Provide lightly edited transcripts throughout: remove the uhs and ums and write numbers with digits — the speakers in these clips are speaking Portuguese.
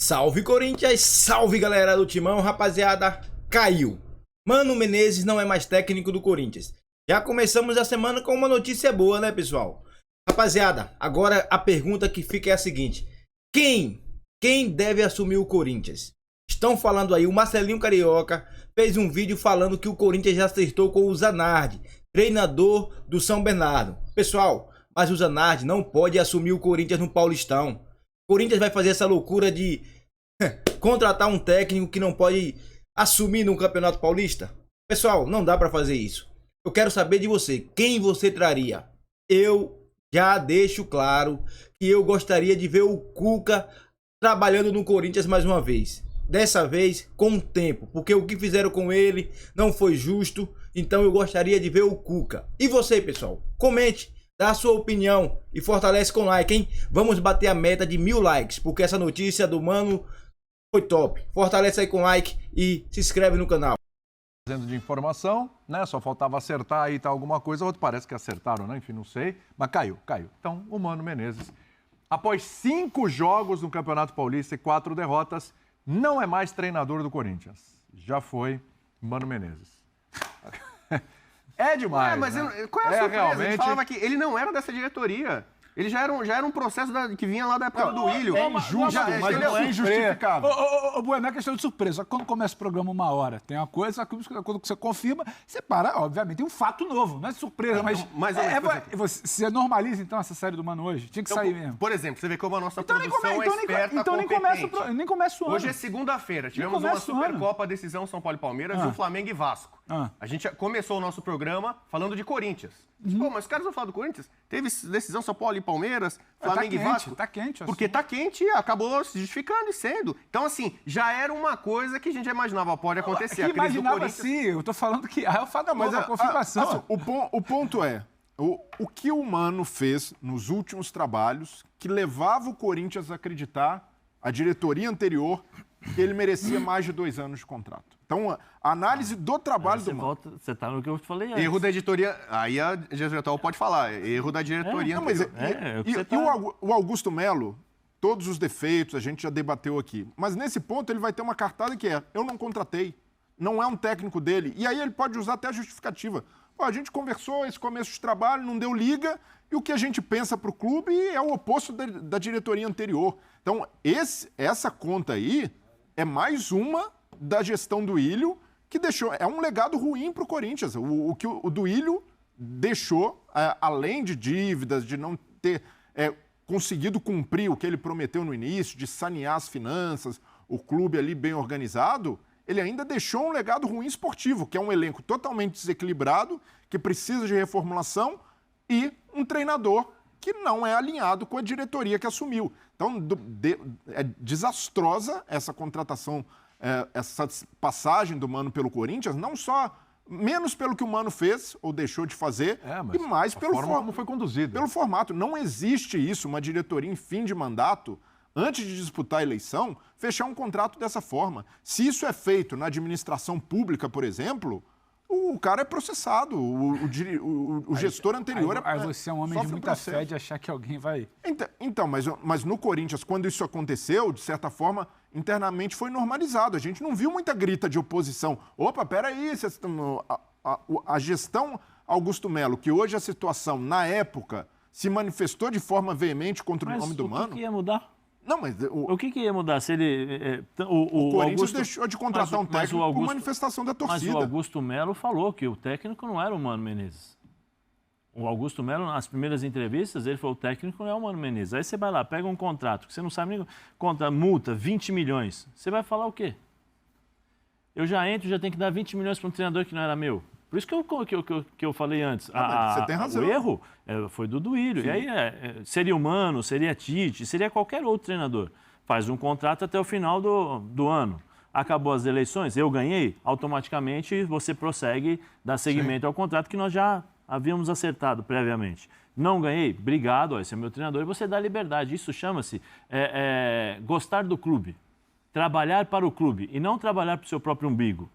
Salve Corinthians, salve galera do Timão, rapaziada, caiu. Mano Menezes não é mais técnico do Corinthians. Já começamos a semana com uma notícia boa, né pessoal? Rapaziada, agora a pergunta que fica é a seguinte. Quem deve assumir o Corinthians? Estão falando aí, o Marcelinho Carioca fez um vídeo falando que o Corinthians já acertou com o Zanardi, treinador do São Bernardo. Pessoal, mas o Zanardi não pode assumir o Corinthians no Paulistão. O Corinthians vai fazer essa loucura de contratar um técnico que não pode assumir no Campeonato Paulista? Pessoal, não dá pra fazer isso. Eu quero saber de você, quem você traria? Eu já deixo claro que eu gostaria de ver o Cuca trabalhando no Corinthians mais uma vez. Dessa vez com tempo, porque o que fizeram com ele não foi justo. Então eu gostaria de ver o Cuca. E você, pessoal? Comente, dá a sua opinião e fortalece com like, hein? Vamos bater a meta de 1000 likes, porque essa notícia do Mano foi top. Fortalece aí com like e se inscreve no canal. Fazendo de informação, né? Só faltava acertar aí, tá alguma coisa, outro parece que acertaram, né? Enfim, não sei, mas caiu. Então, o Mano Menezes, após 5 jogos no Campeonato Paulista e 4 derrotas, não é mais treinador do Corinthians. Já foi Mano Menezes. É demais, mas né? qual é a surpresa? Realmente... A gente falava que ele não era dessa diretoria. Ele já era um processo que vinha lá da época do Willio. É injusto, mas não é injustificável. Bueno, não é questão de surpresa. Quando começa o programa 1 hora, tem uma coisa, quando você confirma, você para, obviamente, tem um fato novo. Não é surpresa, mas você normaliza, então, essa série do Mano hoje? Tinha que sair mesmo. Por exemplo, você vê como a nossa produção é esperta, então nem começa o ano. Hoje é segunda-feira. Tivemos uma Supercopa, decisão São Paulo e Palmeiras, e o Flamengo e Vasco. A gente começou o nosso programa falando de Corinthians. Pô, mas os caras vão falar do Corinthians? Teve decisão São Paulo e Palmeiras, Flamengo e Vasco? Tá quente. Porque tá quente e acabou se justificando e sendo. Então, assim, já era uma coisa que a gente já imaginava pode acontecer. Que imaginava assim, eu tô falando que é o fato, mas a confirmação. O ponto é, o que o Mano fez nos últimos trabalhos que levava o Corinthians a acreditar, a diretoria anterior, que ele merecia mais de 2 anos de contrato. Então, a análise do trabalho do Mano... Você tá no que eu falei antes. Erro da editoria... Aí a diretoria pode falar. Erro da diretoria. Não, mas o Augusto Melo, todos os defeitos, a gente já debateu aqui. Mas nesse ponto ele vai ter uma cartada que é: eu não contratei. Não é um técnico dele. E aí ele pode usar até a justificativa. Pô, a gente conversou esse começo de trabalho, não deu liga, e o que a gente pensa para o clube é o oposto da diretoria anterior. Então, essa conta aí é mais uma da gestão do Willio, que deixou... É um legado ruim para o Corinthians. O que o Willio deixou, além de dívidas, de não ter conseguido cumprir o que ele prometeu no início, de sanear as finanças, o clube ali bem organizado, ele ainda deixou um legado ruim esportivo, que é um elenco totalmente desequilibrado, que precisa de reformulação, e um treinador que não é alinhado com a diretoria que assumiu. Então, é desastrosa essa contratação, essa passagem do Mano pelo Corinthians, não só menos pelo que o Mano fez ou deixou de fazer, e mais pelo forma como foi conduzido. Pelo formato. Não existe isso, uma diretoria em fim de mandato, antes de disputar a eleição, fechar um contrato dessa forma. Se isso é feito na administração pública, por exemplo, o cara é processado, o gestor anterior aí você é um homem de muita fé de achar que alguém vai... Então, mas no Corinthians, quando isso aconteceu, de certa forma, internamente foi normalizado. A gente não viu muita grita de oposição. Opa, peraí, a gestão Augusto Melo, que hoje a situação, na época, se manifestou de forma veemente contra o nome do Mano... O que ia mudar? Não, mas o que ia mudar se ele... O Corinthians deixou de contratar um técnico por manifestação da torcida. Mas o Augusto Melo falou que o técnico não era o Mano Menezes. O Augusto Melo, nas primeiras entrevistas, ele falou: o técnico não é o Mano Menezes. Aí você vai lá, pega um contrato, que você não sabe nem... multa, 20 milhões. Você vai falar o quê? Eu já tenho que dar 20 milhões para um treinador que não era meu. Por isso que eu falei antes. Você tem razão. O erro foi do Willio. E aí seria o Mano, seria Tite, seria qualquer outro treinador. Faz um contrato até o final do ano. Acabou as eleições, eu ganhei, automaticamente você prossegue dar seguimento ao contrato que nós já havíamos acertado previamente. Não ganhei, obrigado, esse é meu treinador, e você dá liberdade. Isso chama-se gostar do clube, trabalhar para o clube e não trabalhar para o seu próprio umbigo.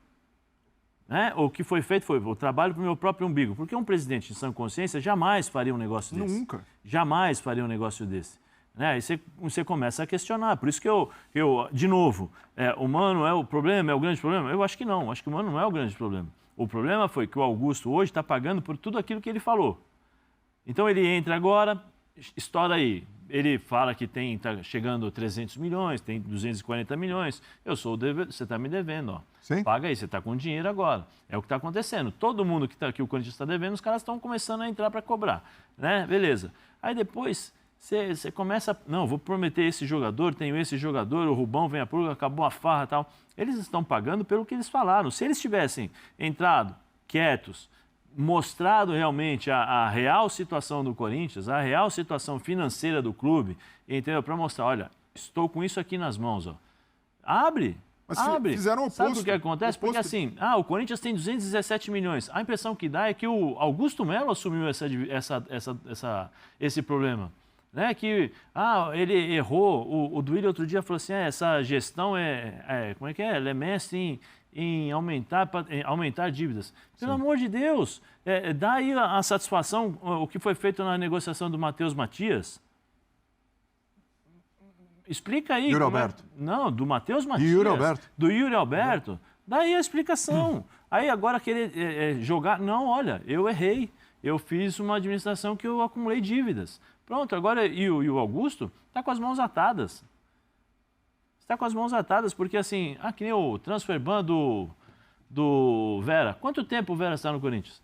O que foi feito foi: o trabalho para o meu próprio umbigo. Porque um presidente de sã consciência jamais faria um negócio desse. Nunca. Jamais faria um negócio desse. Né? Aí você começa a questionar. Por isso que eu de novo, o Mano é o problema, é o grande problema? Eu acho que não. Acho que o Mano não é o grande problema. O problema foi que o Augusto hoje está pagando por tudo aquilo que ele falou. Então ele entra agora, estoura aí. Ele fala que está chegando 300 milhões, tem 240 milhões. Eu sou o devedor, você está me devendo, ó. Sim. Paga aí, você está com dinheiro agora. É o que está acontecendo. Todo mundo que o Corinthians está devendo, os caras estão começando a entrar para cobrar. Né? Beleza. Aí depois você começa... Não, vou prometer esse jogador, tenho esse jogador, o Rubão vem a público, acabou a farra e tal. Eles estão pagando pelo que eles falaram. Se eles tivessem entrado quietos, mostrado realmente a real situação do Corinthians, a real situação financeira do clube, entendeu? Para mostrar, olha, estou com isso aqui nas mãos, ó. Abre, mas abre. Fizeram o oposto. Sabe o que acontece? Porque assim, o Corinthians tem 217 milhões. A impressão que dá é que o Augusto Melo assumiu esse problema. Né? Que, ele errou. O Duílio outro dia falou assim, essa gestão como é que é? Ela é mestre em aumentar dívidas. Pelo amor de Deus, dá aí a satisfação, o que foi feito na negociação do Matheus Matias. Explica aí. Yuri Alberto. Não, do Matheus Matias. Yuri Alberto. Do Yuri Alberto. Dá aí a explicação. Aí agora querer jogar... Não, olha, eu errei. Eu fiz uma administração que eu acumulei dívidas. Pronto, agora e o Augusto está com as mãos atadas. Está com as mãos atadas, porque assim, que nem o transfer ban do Vera. Quanto tempo o Vera está no Corinthians?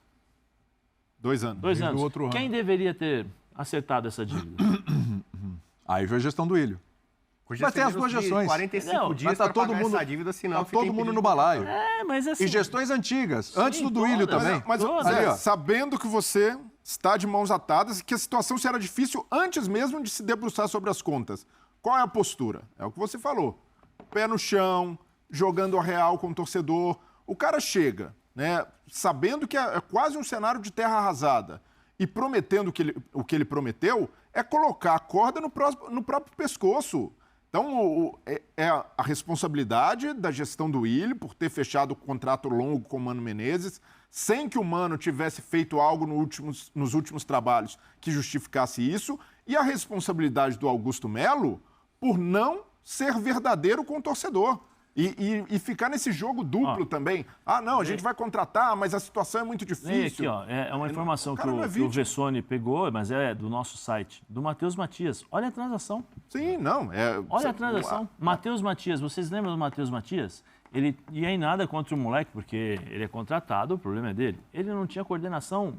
2 anos. 2 anos. Do outro ano. Quem deveria ter acertado essa dívida? Aí foi a gestão do Ilho. Mas tem as duas gestões. 45 dias para pagar essa dívida, senão tá todo mundo no balaio. Mas assim... E gestões antigas, antes do Duílio também. Mas ali, sabendo que você está de mãos atadas e que a situação será difícil antes mesmo de se debruçar sobre as contas, qual é a postura? É o que você falou. Pé no chão, jogando a real com o torcedor. O cara chega, né, sabendo que é quase um cenário de terra arrasada e prometendo o que ele prometeu, é colocar a corda no próprio pescoço. Então, é a responsabilidade da gestão do Ilho por ter fechado o contrato longo com o Mano Menezes, sem que o Mano tivesse feito algo nos últimos trabalhos que justificasse isso, e a responsabilidade do Augusto Melo por não ser verdadeiro com o torcedor. E ficar nesse jogo duplo também. Não, a gente vai contratar, mas a situação é muito difícil. Aqui, é uma informação que o Vessone pegou, mas é do nosso site, do Matheus Matias. Olha a transação. Sim, não. Olha a transação. Matheus Matias, vocês lembram do Matheus Matias? Ele ia em nada contra o moleque, porque ele é contratado, o problema é dele. Ele não tinha coordenação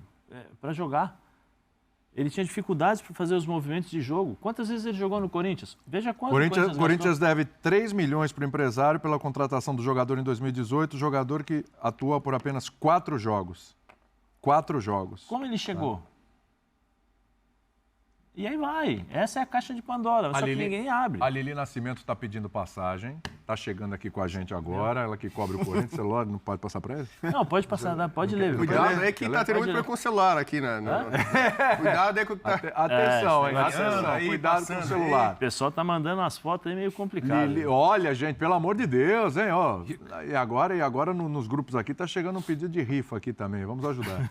para jogar. Ele tinha dificuldades para fazer os movimentos de jogo. Quantas vezes ele jogou no Corinthians? Veja quanto o Corinthians deve 3 milhões para o empresário pela contratação do jogador em 2018, jogador que atua por apenas 4 jogos. 4 jogos. Como ele chegou? E aí vai. Essa é a caixa de Pandora, só que ninguém abre. A Lili Nascimento está pedindo passagem, está chegando aqui com a gente agora, ela que cobre o Corinthians, celular, não pode passar para ele? Não, pode passar, pode ler. Cuidado aí que está tendo muito com o celular aqui, né? Cuidado aí com o que tá... Atenção, hein? Atenção, cuidado com o celular. O pessoal está mandando umas fotos aí meio complicadas. Olha, gente, pelo amor de Deus, hein? Ó, e agora nos grupos aqui está chegando um pedido de rifa aqui também, vamos ajudar.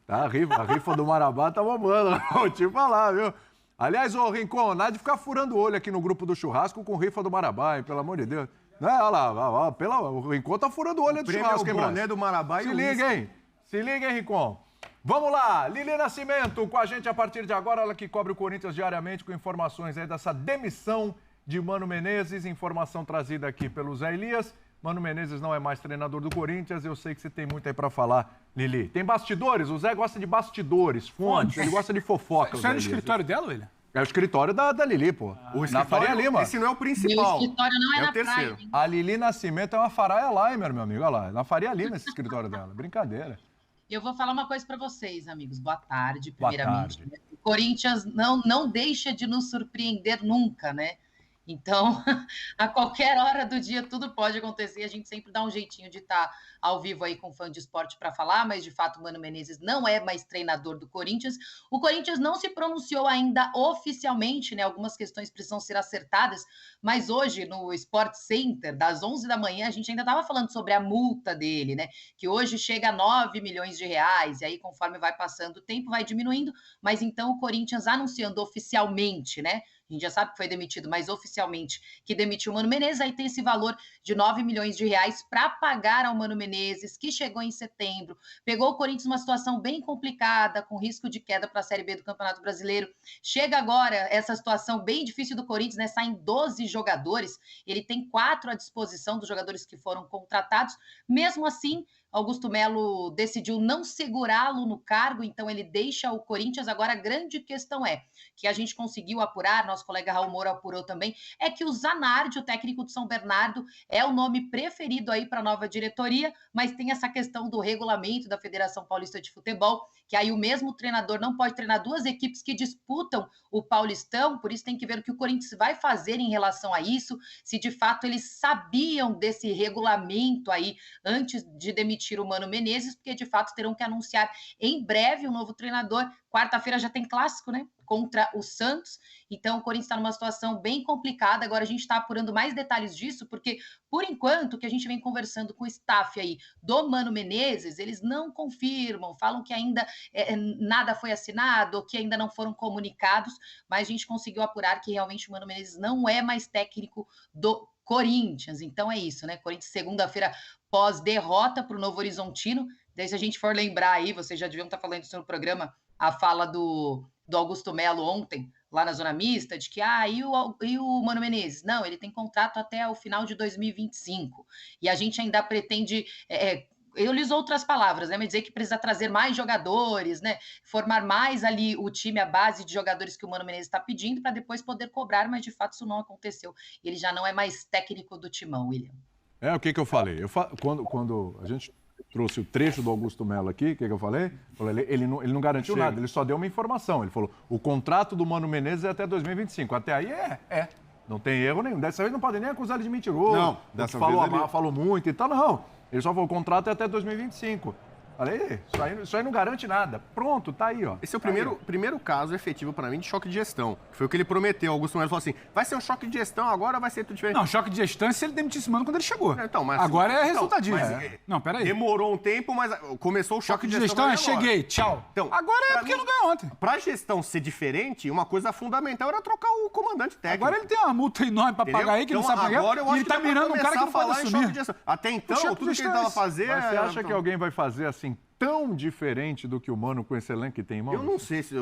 Tá, a rifa do Marabá tá bombando, vou te falar, viu? Aliás, ô Rincon, nada de ficar furando o olho aqui no grupo do churrasco com rifa do Marabá, hein? Pelo amor de Deus. Olha lá, o Rincon tá furando o olho do churrasco, hein, boné do Marabá e Se liga, hein? Se liga, hein, Rincon? Vamos lá, Lili Nascimento com a gente a partir de agora, ela que cobre o Corinthians diariamente com informações aí dessa demissão de Mano Menezes, informação trazida aqui pelo Zé Elias. Mano Menezes não é mais treinador do Corinthians, eu sei que você tem muito aí pra falar, Lili. Tem bastidores? O Zé gosta de bastidores, fontes, ele gosta de fofoca. Isso é no escritório dela, William? É o escritório da Lili, pô. Na Faria Lima. Esse não é o principal. Meu escritório não é na terceiro. praia. A Lili Nascimento é uma Faraia Limer, meu amigo, olha lá. Na Faria Lima esse escritório dela, brincadeira. Eu vou falar uma coisa para vocês, amigos. Boa tarde, primeiramente. Boa tarde. O Corinthians não deixa de nos surpreender nunca, né? Então, a qualquer hora do dia tudo pode acontecer. A gente sempre dá um jeitinho de estar ao vivo aí com fã de esporte para falar, mas de fato o Mano Menezes não é mais treinador do Corinthians. O Corinthians não se pronunciou ainda oficialmente, né? Algumas questões precisam ser acertadas, mas hoje no Sport Center, das 11 da manhã, a gente ainda estava falando sobre a multa dele, né? Que hoje chega a 9 milhões de reais, e aí conforme vai passando o tempo vai diminuindo, mas então o Corinthians anunciando oficialmente, né? A gente já sabe que foi demitido, mas oficialmente que demitiu o Mano Menezes, aí tem esse valor de 9 milhões de reais para pagar ao Mano Menezes, que chegou em setembro, pegou o Corinthians numa situação bem complicada, com risco de queda para a Série B do Campeonato Brasileiro. Chega agora essa situação bem difícil do Corinthians, né? Saem 12 jogadores, ele tem 4 à disposição dos jogadores que foram contratados. Mesmo assim, Augusto Melo decidiu não segurá-lo no cargo, então ele deixa o Corinthians. Agora a grande questão é, que a gente conseguiu apurar, nosso colega Raul Moura apurou também, é que o Zanardi, o técnico do São Bernardo, é o nome preferido aí para a nova diretoria, mas tem essa questão do regulamento da Federação Paulista de Futebol, que aí o mesmo treinador não pode treinar 2 equipes que disputam o Paulistão, por isso tem que ver o que o Corinthians vai fazer em relação a isso, se de fato eles sabiam desse regulamento aí antes de demitir o Mano Menezes, porque de fato terão que anunciar em breve um novo treinador. Quarta-feira já tem clássico, né? Contra o Santos. Então o Corinthians está numa situação bem complicada. Agora a gente está apurando mais detalhes disso, porque por enquanto que a gente vem conversando com o staff aí do Mano Menezes, eles não confirmam, falam que ainda nada foi assinado, que ainda não foram comunicados, mas a gente conseguiu apurar que realmente o Mano Menezes não é mais técnico do Corinthians. Então é isso, né? Corinthians segunda-feira pós-derrota para o Novo Horizontino. Daí se a gente for lembrar aí, vocês já deviam estar falando isso no programa, a fala do Augusto Melo ontem, lá na Zona Mista, de que, e o Mano Menezes? Não, ele tem contrato até o final de 2025. E a gente ainda pretende... eu li outras palavras, né? Mas dizer que precisa trazer mais jogadores, né? Formar mais ali o time, a base de jogadores que o Mano Menezes está pedindo para depois poder cobrar, mas de fato isso não aconteceu. Ele já não é mais técnico do Timão, William. O que eu falei? Quando a gente trouxe o trecho do Augusto Melo aqui, o que eu falei? Ele não garantiu nada, ele só deu uma informação. Ele falou, o contrato do Mano Menezes é até 2025. Até aí não tem erro nenhum. Dessa vez não pode nem acusar ele de mentiroso. Não, dessa vez ele falou muito e tal, não. Ele só falou, o contrato é até 2025. Falei, isso aí não garante nada. Pronto, tá aí, ó. Esse é o primeiro caso efetivo para mim de choque de gestão. Que foi o que ele prometeu. O Augusto Melo falou assim, vai ser um choque de gestão, agora vai ser tudo diferente. Não, choque de gestão é se ele demitisse o Mano quando ele chegou. Então, mas, agora é resultadismo. Não, peraí. Demorou um tempo, mas começou o choque de gestão. Cheguei, tchau. Então, agora é porque não ganhou ontem. Pra gestão ser diferente, uma coisa fundamental era trocar o comandante técnico. Agora ele tem uma multa enorme pra pagar aí, que então, não sabe pagar. Agora eu acho e ele tá mirando um cara que não pode assumir. Até então, tudo que ele tava fazendo... Mas você acha que alguém vai fazer assim tão diferente do que o Mano com esse elenco que tem em mãos? Eu não sei se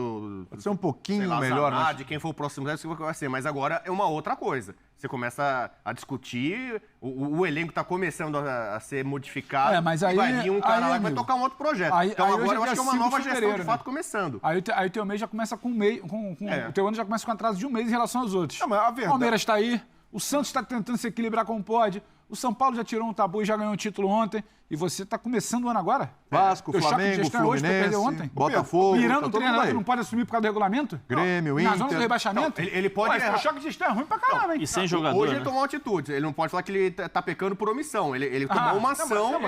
pode ser um pouquinho melhor, né? De quem for o próximo, não sei o que vai ser, mas agora é uma outra coisa. Você começa a discutir, o elenco está começando a ser modificado, mas aí, vai vir um cara lá que vai tocar um outro projeto. Então agora eu acho que é uma nova gestão de fato começando. Aí o teu mês já começa com o teu ano já começa com atraso de um mês em relação aos outros. Não, mas a verdade... O Palmeiras está aí, o Santos está tentando se equilibrar como pode. O São Paulo já tirou um tabu e já ganhou um título ontem. E você está começando o ano agora? Vasco, Flamengo, Fluminense, ontem. Botafogo. Mirando o treinador que não pode assumir por causa do regulamento? Grêmio, Inter. Na zona do rebaixamento? Não, ele pode... O choque de gestão é ruim pra caramba, hein? E sem jogador, hoje ele tomou uma atitude. Ele não pode falar que ele tá pecando por omissão. Ele tomou uma ação.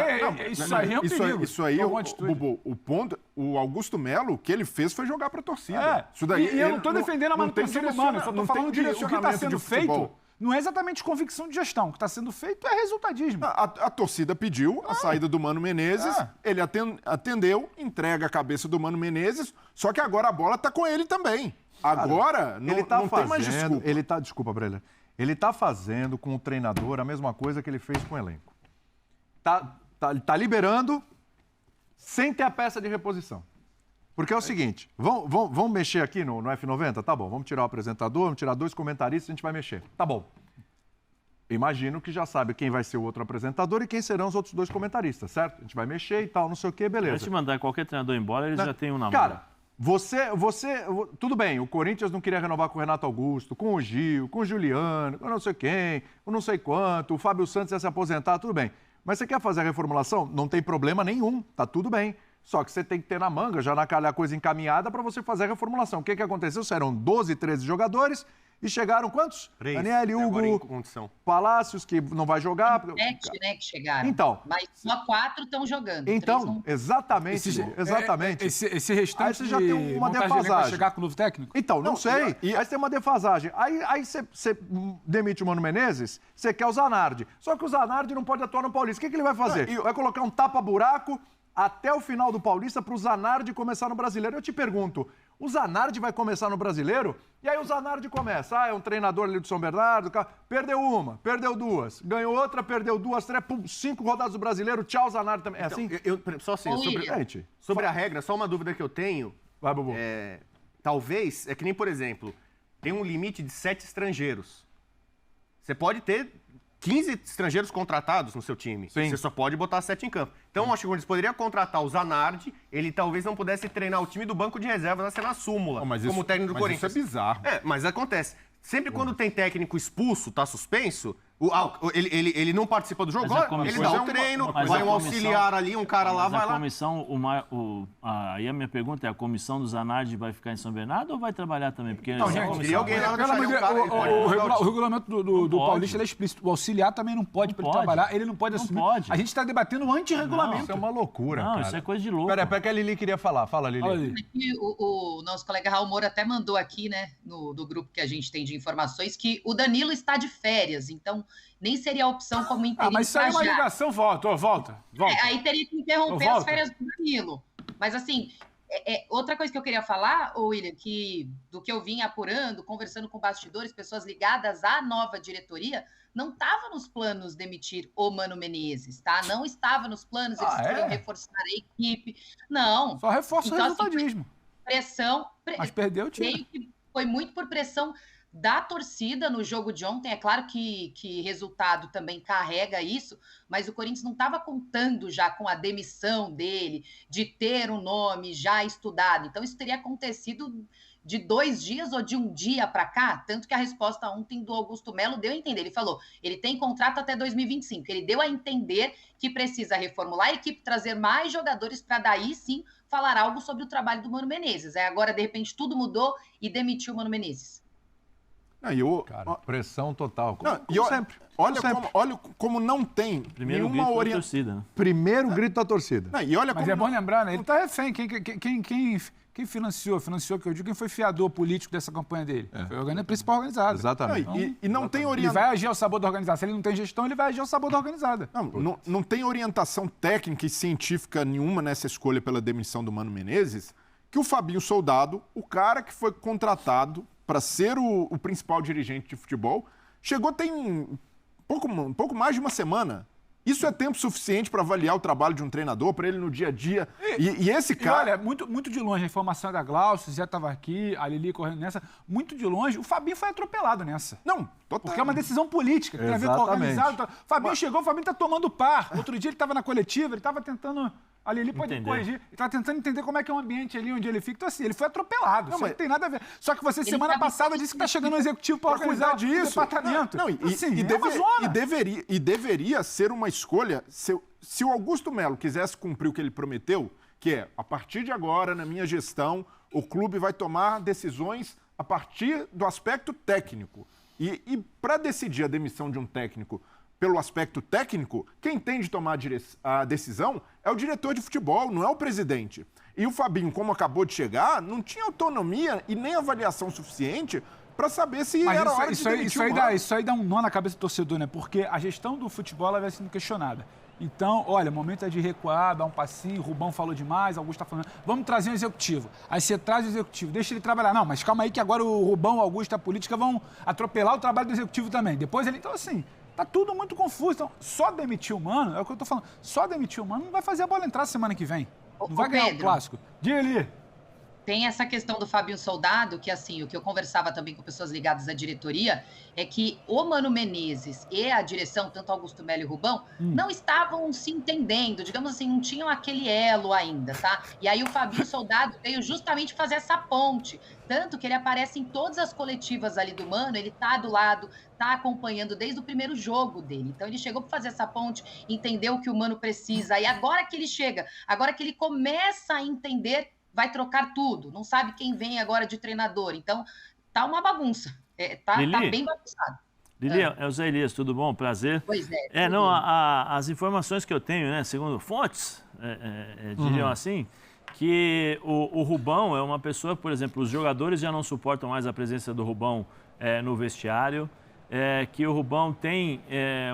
Isso aí é um perigo. Isso aí, Bubu, o ponto... O Augusto Melo, o que ele fez foi jogar pra torcida. Isso daí, e eu não estou defendendo a manutenção do Mano. Eu só estou falando de o que está sendo feito... Não é exatamente convicção de gestão. O que está sendo feito é resultadismo. A torcida pediu a saída do Mano Menezes, ele atendeu, entrega a cabeça do Mano Menezes, só que agora a bola está com ele também. Agora não tem mais desculpa. Desculpa, Brelha. Ele está fazendo com o treinador a mesma coisa que ele fez com o elenco. Tá liberando sem ter a peça de reposição. Porque é o seguinte, vamos mexer aqui no F90? Tá bom, vamos tirar o apresentador, vamos tirar 2 comentaristas, a gente vai mexer. Tá bom. Imagino que já sabe quem vai ser o outro apresentador e quem serão os outros 2 comentaristas, certo? A gente vai mexer e tal, não sei o quê, beleza. Se mandar qualquer treinador embora, eles já têm um na mão. Cara, tudo bem, o Corinthians não queria renovar com o Renato Augusto, com o Gil, com o Juliano, com não sei quem, com não sei quanto, o Fábio Santos ia se aposentar, tudo bem. Mas você quer fazer a reformulação? Não tem problema nenhum, tá tudo bem. Só que você tem que ter na manga, já naquela coisa encaminhada para você fazer a reformulação. O que aconteceu? Saíram 12, 13 jogadores E chegaram quantos? 3. Daniel, Hugo, Palácios, que não vai jogar. 7, né, que chegaram. Então. Mas só 4 estão jogando. Então, exatamente. Exatamente. Esse restante aí você já tem uma defasagem. Vai chegar com o novo técnico? Então, não sei. Aí você tem uma defasagem. Aí você demite o Mano Menezes, você quer o Zanardi. Só que o Zanardi não pode atuar no Paulista. O que ele vai fazer? Vai colocar um tapa-buraco até o final do Paulista para o Zanardi começar no Brasileiro. Eu te pergunto, o Zanardi vai começar no Brasileiro? E aí o Zanardi começa. É um treinador ali do São Bernardo, perdeu uma, perdeu 2, ganhou outra, perdeu 2, 3, 5 rodadas do Brasileiro, tchau, Zanardi também. É assim? Só assim, sobre a regra, só uma dúvida que eu tenho. Vai, Bubu. Talvez, é que nem, por exemplo, tem um limite de 7 estrangeiros. Você pode ter 15 estrangeiros contratados no seu time. Sim. Você só pode botar 7 em campo. Então, acho que eles poderiam contratar o Zanardi, ele talvez não pudesse treinar o time do banco de reservas a ser na súmula, como técnico do Corinthians. Isso é bizarro. Mas acontece. Sempre quando tem técnico expulso, tá suspenso, ele não participa do jogo, ele dá um treino, vai um auxiliar ali, um cara lá, vai lá. Comissão, aí a minha pergunta é, a comissão do Zanardi vai ficar em São Bernardo ou vai trabalhar também? Porque não, gente, queria alguém lá o regulamento do Paulista é explícito. O auxiliar também não pode trabalhar, ele não pode assumir. Pode. A gente está debatendo o anti-regulamento. Isso é uma loucura, cara. Isso é coisa de louco. Peraí, que a Lili queria falar. Fala, Lili. O nosso colega Raul Moura até mandou aqui, né, do grupo que a gente tem de informações, que o Danilo está de férias, então nem seria a opção como interino. Mas isso aí é uma ligação, volta. Aí teria que interromper as férias do Danilo. Mas assim, outra coisa que eu queria falar, William, que do que eu vim apurando, conversando com bastidores, pessoas ligadas à nova diretoria, não estava nos planos demitir o Mano Menezes, tá? Não estava nos planos, eles queriam reforçar a equipe. Não. Só reforça o resultadismo. Pressão. Mas perdeu o time. Foi muito por pressão da torcida no jogo de ontem. É claro que resultado também carrega isso, mas o Corinthians não estava contando já com a demissão dele, de ter um nome já estudado. Então isso teria acontecido de 2 dias ou de 1 dia para cá, tanto que a resposta ontem do Augusto Melo deu a entender. Ele falou, ele tem contrato até 2025. Ele deu a entender que precisa reformular a equipe, trazer mais jogadores para daí sim falar algo sobre o trabalho do Mano Menezes. Agora, de repente, tudo mudou e demitiu o Mano Menezes. Cara, pressão total. Sempre. Olha como não tem nenhuma orientação. Primeiro grito da torcida. Mas é bom lembrar, né? Ele tá refém. Quem financiou, que eu digo, quem foi fiador político dessa campanha dele? Foi a principal organizada. Exatamente. Não tem orientação. Ele vai agir ao sabor da organizada. Se ele não tem gestão, ele vai agir ao sabor da organizada. Não tem orientação técnica e científica nenhuma nessa escolha pela demissão do Mano Menezes, que o Fabinho Soldado, o cara que foi contratado para ser o principal dirigente de futebol, chegou tem pouco mais de uma semana. Isso é tempo suficiente para avaliar o trabalho de um treinador, para ele no dia a dia. E esse cara... olha, muito de longe, a informação é da Glaucio, Zé estava aqui, a Lili correndo nessa. Muito de longe, o Fabinho foi atropelado nessa. Não, total. Porque é uma decisão política, que tem a ver com o organizado. O Fabinho chegou, o Fabinho está tomando par. Outro dia ele estava na coletiva, ele estava tentando... A Lili pode corrigir. Ele está tentando entender como é que é o ambiente ali onde ele fica. Então, assim, ele foi atropelado. Isso não tem nada a ver. Só que você, semana passada, disse que está chegando um executivo para organizar o departamento. E deveria ser uma escolha. Se o Augusto Melo quisesse cumprir o que ele prometeu, que é, a partir de agora, na minha gestão, o clube vai tomar decisões a partir do aspecto técnico. E para decidir a demissão de um técnico pelo aspecto técnico, quem tem de tomar a decisão é o diretor de futebol, não é o presidente. E o Fabinho, como acabou de chegar, não tinha autonomia e nem avaliação suficiente para saber se era hora de demitir o Mano. Isso aí dá um nó na cabeça do torcedor, né? Porque a gestão do futebol ela vai sendo questionada. Então, olha, o momento é de recuar, dar um passinho, o Rubão falou demais, Augusto está falando, vamos trazer um executivo. Aí você traz o executivo, deixa ele trabalhar. Não, mas calma aí que agora o Rubão, o Augusto e a política vão atropelar o trabalho do executivo também. Depois ele... Então, assim... Tá tudo muito confuso. Então, só demitir o Mano, é o que eu tô falando, só demitir o Mano não vai fazer a bola entrar semana que vem. Não vai ganhar o clássico. Diga ali. Tem essa questão do Fabinho Soldado, que assim, o que eu conversava também com pessoas ligadas à diretoria, é que o Mano Menezes e a direção, tanto Augusto Melo e Rubão, não estavam se entendendo, digamos assim, não tinham aquele elo ainda, tá? E aí o Fabinho Soldado veio justamente fazer essa ponte, tanto que ele aparece em todas as coletivas ali do Mano, ele tá do lado, tá acompanhando desde o primeiro jogo dele. Então ele chegou para fazer essa ponte, entendeu o que o Mano precisa, e agora que ele chega, agora que ele começa a entender, vai trocar tudo, não sabe quem vem agora de treinador, então tá uma bagunça. tá bem bagunçado. Lili, é o Zé Elias, tudo bom? Prazer. Pois é. As informações que eu tenho, né, segundo fontes, diriam assim, que o Rubão é uma pessoa, por exemplo, os jogadores já não suportam mais a presença do Rubão no vestiário, que o Rubão tem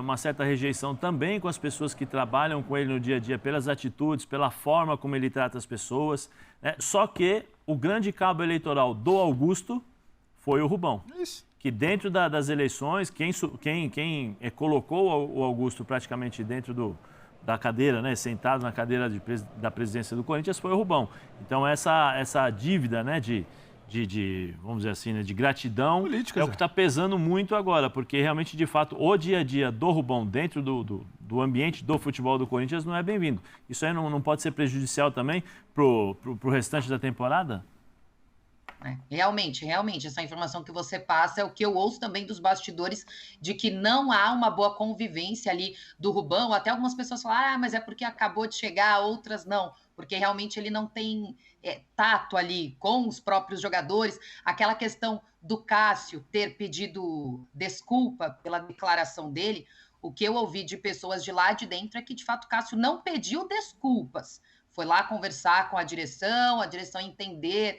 uma certa rejeição também com as pessoas que trabalham com ele no dia a dia, pelas atitudes, pela forma como ele trata as pessoas, né? Só que o grande cabo eleitoral do Augusto foi o Rubão. Isso. Que dentro das eleições, quem colocou o Augusto praticamente dentro da cadeira, né, sentado na cadeira da presidência do Corinthians, foi o Rubão. Então essa dívida, né, vamos dizer assim, né, de gratidão política, o que está pesando muito agora, porque realmente, de fato, o dia a dia do Rubão dentro do ambiente do futebol do Corinthians não é bem-vindo. Isso aí não pode ser prejudicial também pro restante da temporada? Realmente, essa informação que você passa é o que eu ouço também dos bastidores, de que não há uma boa convivência ali do Rubão. Até algumas pessoas falam, mas é porque acabou de chegar, outras não, porque realmente ele não tem tato ali com os próprios jogadores. Aquela questão do Cássio ter pedido desculpa pela declaração dele, o que eu ouvi de pessoas de lá de dentro é que, de fato, o Cássio não pediu desculpas. Foi lá conversar com a direção entender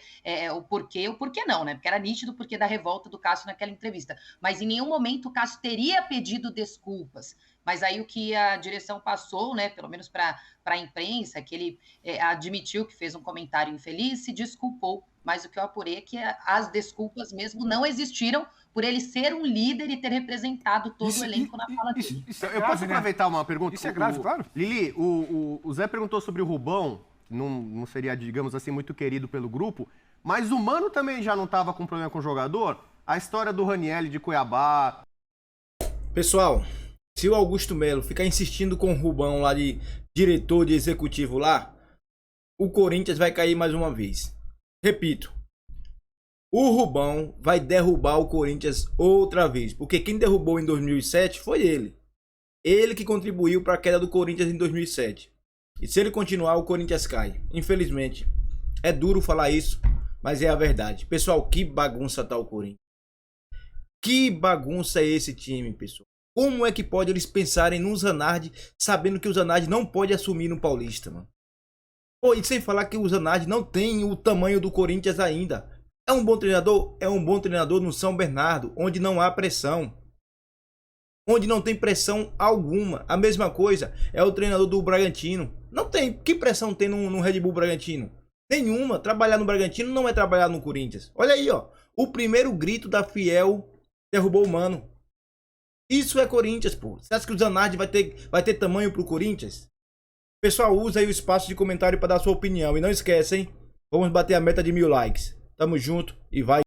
o porquê não, né? Porque era nítido o porquê da revolta do Cássio naquela entrevista. Mas em nenhum momento o Cássio teria pedido desculpas. Mas aí o que a direção passou, né, pelo menos para a imprensa, que ele admitiu que fez um comentário infeliz, se desculpou. Mas o que eu apurei é que as desculpas mesmo não existiram por ele ser um líder e ter representado todo o elenco na fala dele. Eu posso aproveitar uma pergunta? Isso é grave, claro. Lili, o Zé perguntou sobre o Rubão, não seria, digamos assim, muito querido pelo grupo, mas o Mano também já não estava com problema com o jogador? A história do Ranieri de Cuiabá... Pessoal, se o Augusto Melo ficar insistindo com o Rubão lá de diretor de executivo lá, o Corinthians vai cair mais uma vez. Repito, o Rubão vai derrubar o Corinthians outra vez, porque quem derrubou em 2007 foi ele. Ele que contribuiu para a queda do Corinthians em 2007. E se ele continuar, o Corinthians cai. Infelizmente, é duro falar isso, mas é a verdade. Pessoal, que bagunça tá o Corinthians. Que bagunça é esse time, pessoal. Como é que pode eles pensarem no Zanardi, sabendo que o Zanardi não pode assumir no Paulista, mano? Pô, e sem falar que o Zanardi não tem o tamanho do Corinthians ainda. É um bom treinador? É um bom treinador no São Bernardo, onde não há pressão. Onde não tem pressão alguma. A mesma coisa é o treinador do Bragantino. Não tem. Que pressão tem no Red Bull Bragantino? Nenhuma. Trabalhar no Bragantino não é trabalhar no Corinthians. Olha aí, ó. O primeiro grito da Fiel derrubou o Mano. Isso é Corinthians, pô. Você acha que o Zanardi vai ter tamanho pro Corinthians? Pessoal, usa aí o espaço de comentário para dar sua opinião. E não esquece, hein? Vamos bater a meta de 1000 likes. Tamo junto e vai.